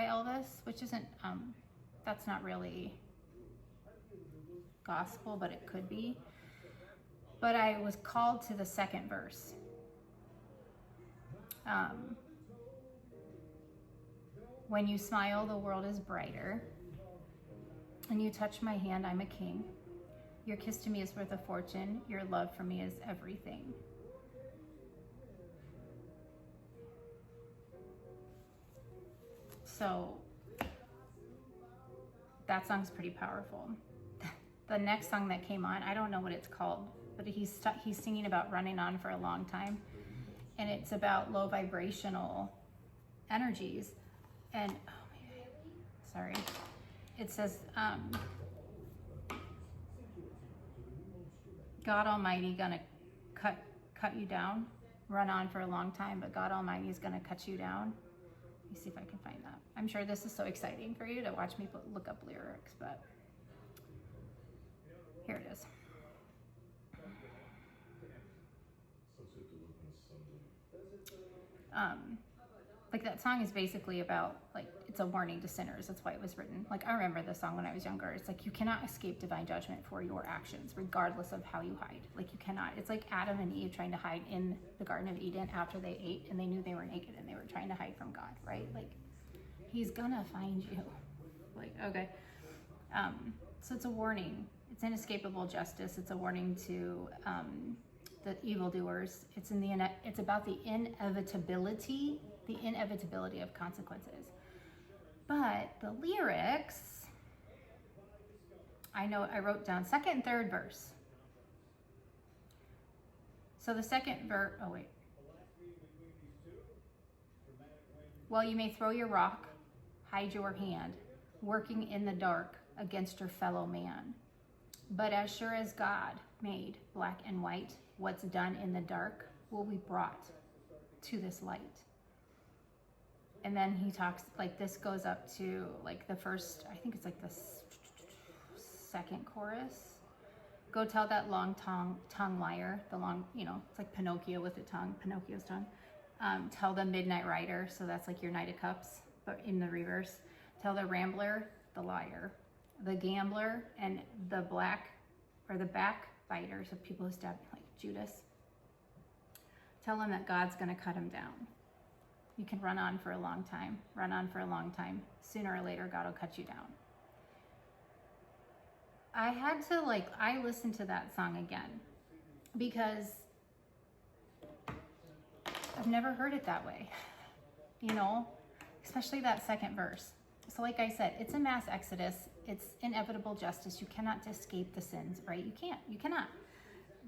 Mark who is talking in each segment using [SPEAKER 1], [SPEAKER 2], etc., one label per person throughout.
[SPEAKER 1] by Elvis, which isn't, that's not really gospel, but it could be. But I was called to the second verse. When you smile, the world is brighter. And you touch my hand, I'm a king. Your kiss to me is worth a fortune. Your love for me is everything. So that song's pretty powerful. The next song that came on, I don't know what it's called, but he's singing about running on for a long time. And it's about low vibrational energies. And, sorry. It says, God Almighty gonna cut you down, run on for a long time, but God Almighty is gonna cut you down. Let me see if I can find that. I'm sure this is so exciting for you to watch me look up lyrics, but here it is. Like that song is basically about, like, it's a warning to sinners. That's why it was written. Like, I remember the song when I was younger. It's like, you cannot escape divine judgment for your actions, regardless of how you hide. Like, you cannot. It's like Adam and Eve trying to hide in the Garden of Eden after they ate and they knew they were naked and they were trying to hide from God, right? Like, he's gonna find you. Like, okay. So it's a warning. It's inescapable justice. It's a warning to the evildoers. It's about the inevitability of consequences. But the lyrics, I wrote down second and third verse. So the second verse, oh wait. Well, you may throw your rock, hide your hand, working in the dark against your fellow man. But as sure as God made black and white, what's done in the dark will be brought to this light. And then he talks, like, this goes up to, like, the first, I think it's like the second chorus. Go tell that long tongue liar, the long, it's like Pinocchio with a tongue, Pinocchio's tongue. Tell the midnight rider, so that's like your Knight of Cups, but in the reverse. Tell the rambler, the liar, the gambler, and the backbiters of people who stab, like Judas. Tell them that God's gonna cut him down. You can run on for a long time. Sooner or later, God will cut you down. I listened to that song again because I've never heard it that way, especially that second verse. So like I said, it's a mass exodus. It's inevitable justice. You cannot escape the sins, right? You cannot.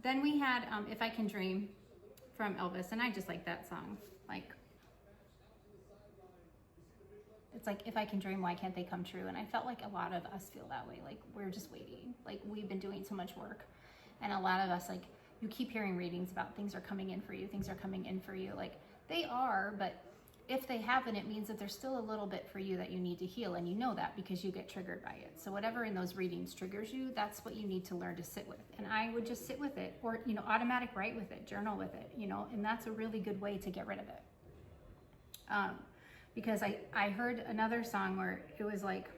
[SPEAKER 1] Then we had If I Can Dream from Elvis, and I just like that song. Like, it's like, if I can dream, why can't they come true? And I felt like a lot of us feel that way. Like, we're just waiting. Like, we've been doing so much work. And a lot of us, like, you keep hearing readings about things are coming in for you. Things are coming in for you. Like, they are, but if they haven't, it means that there's still a little bit for you that you need to heal. And you know that because you get triggered by it. So whatever in those readings triggers you, that's what you need to learn to sit with. And I would just sit with it, or, automatic write with it, journal with it, and that's a really good way to get rid of it. Because I heard another song where it was like,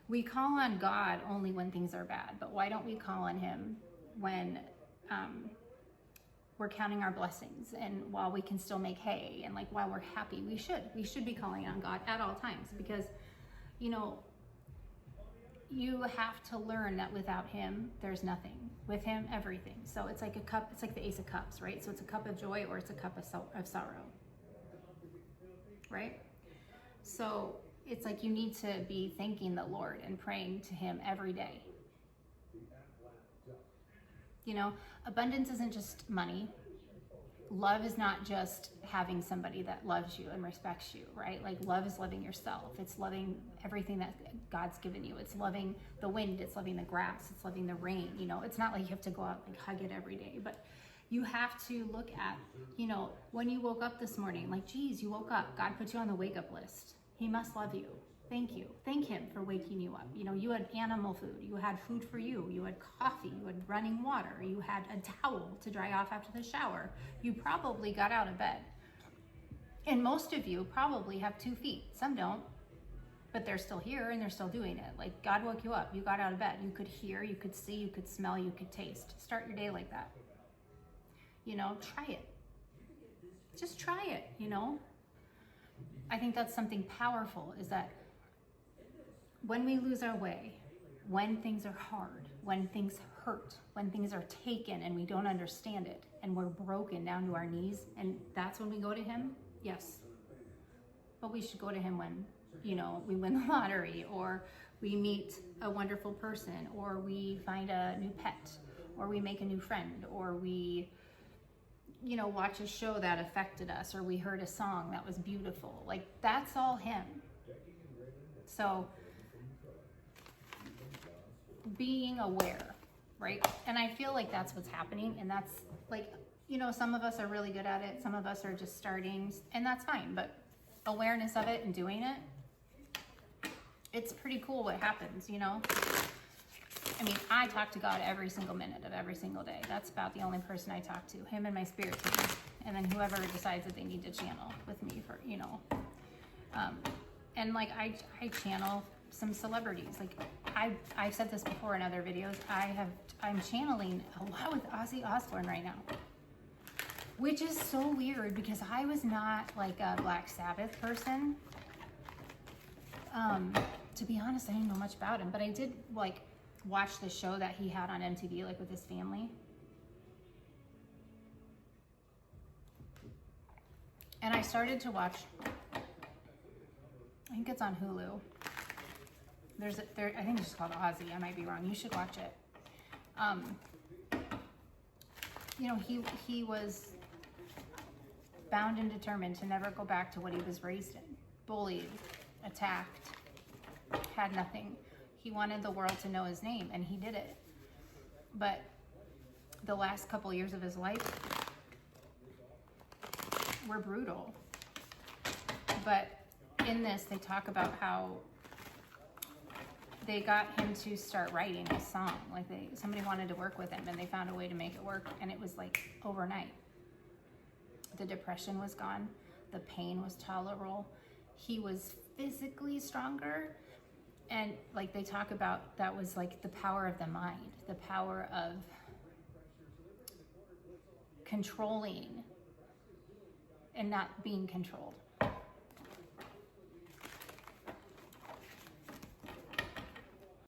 [SPEAKER 1] we call on God only when things are bad, but why don't we call on him when we're counting our blessings and while we can still make hay and like while we're happy? We should be calling on God at all times, because you have to learn that without him there's nothing, with him everything. So it's like a cup, it's like the Ace of Cups, right? So it's a cup of joy or it's a cup of sorrow, right? So it's like you need to be thanking the Lord and praying to him every day. Abundance isn't just money. Love is not just having somebody that loves you and respects you, right? Like, love is loving yourself. It's loving everything that God's given you. It's loving the wind. It's loving the grass. It's loving the rain. It's not like you have to go out and hug it every day, but you have to look at, when you woke up this morning, like, geez, you woke up. God put you on the wake up list. He must love you. Thank you. Thank him for waking you up. You had animal food. You had food for you. You had coffee. You had running water. You had a towel to dry off after the shower. You probably got out of bed. And most of you probably have 2 feet. Some don't, but they're still here and they're still doing it. Like, God woke you up. You got out of bed. You could hear, you could see, you could smell, you could taste. Start your day like that. You know, try it. Just try it, you know? I think that's something powerful, is that when we lose our way, when things are hard, when things hurt, when things are taken and we don't understand it, and we're broken down to our knees, and that's when we go to him, yes. But we should go to him when, you know, we win the lottery, or we meet a wonderful person, or we find a new pet, or we make a new friend, or we, you know, watch a show that affected us, or we heard a song that was beautiful. Like, that's all him. So being aware, right? And I feel like that's what's happening. And that's like, you know, some of us are really good at it. Some of us are just starting, and that's fine. But awareness of it and doing it, it's pretty cool what happens, you know? I mean, I talk to God every single minute of every single day. That's about the only person I talk to, him and my spirit team. And then whoever decides that they need to channel with me for, you know. And like, I channel some celebrities. Like, I've said this before in other videos. I'm channeling a lot with Ozzy Osbourne right now, which is so weird because I was not like a Black Sabbath person. To be honest, I didn't know much about him, but I did like watch the show that he had on MTV, like with his family. And I started to watch, I think it's on Hulu. I think it's just called Ozzy. I might be wrong. You should watch it. You know, he was bound and determined to never go back to what he was raised in. Bullied, attacked, had nothing. He wanted the world to know his name, and he did it. But the last couple years of his life were brutal. But in this, they talk about how they got him to start writing a song. Like, somebody wanted to work with him, and they found a way to make it work, and it was like overnight. The depression was gone. The pain was tolerable. He was physically stronger. And like they talk about, that was like the power of the mind, the power of controlling and not being controlled.